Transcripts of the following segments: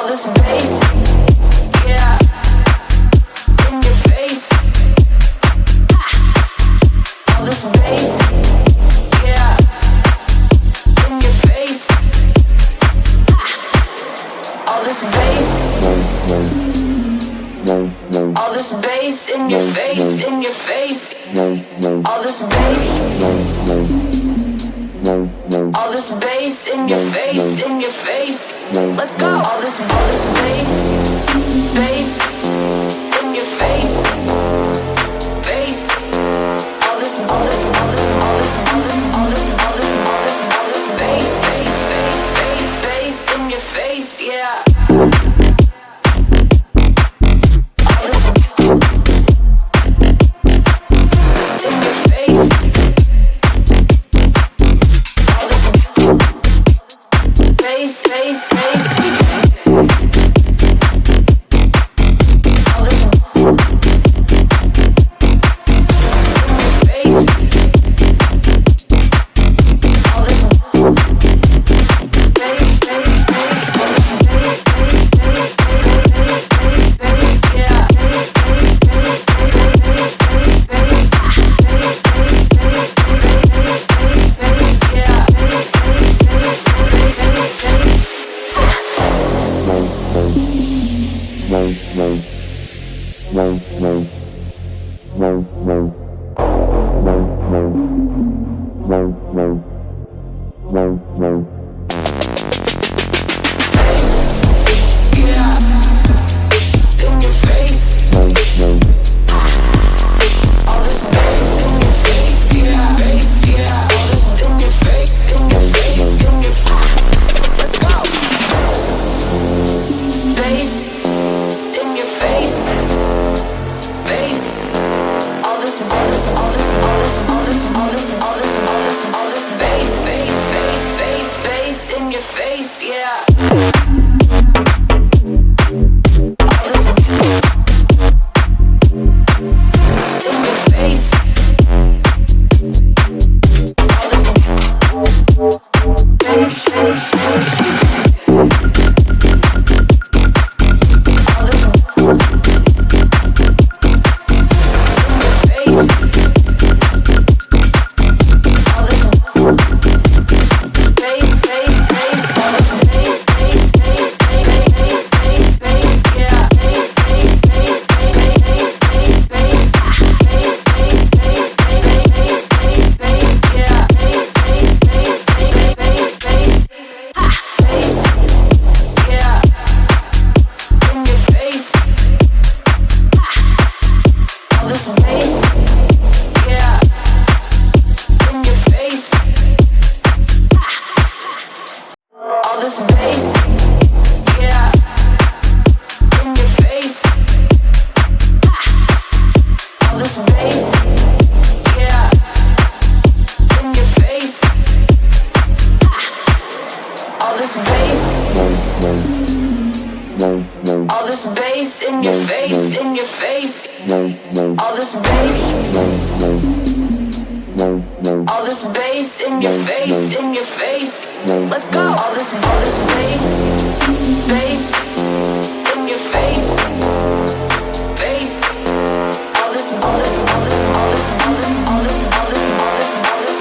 All this bass, yeah, in your face. All this bass, yeah, in your face. All this bass. All this bass in your face, in your face. All this bass. All this bass in your face, in your face. Let's go. All this bass, bass in your face, face. All this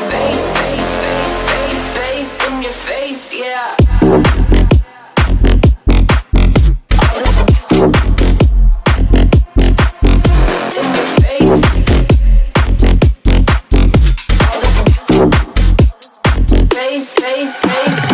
bass, bass in your face, yeah. Face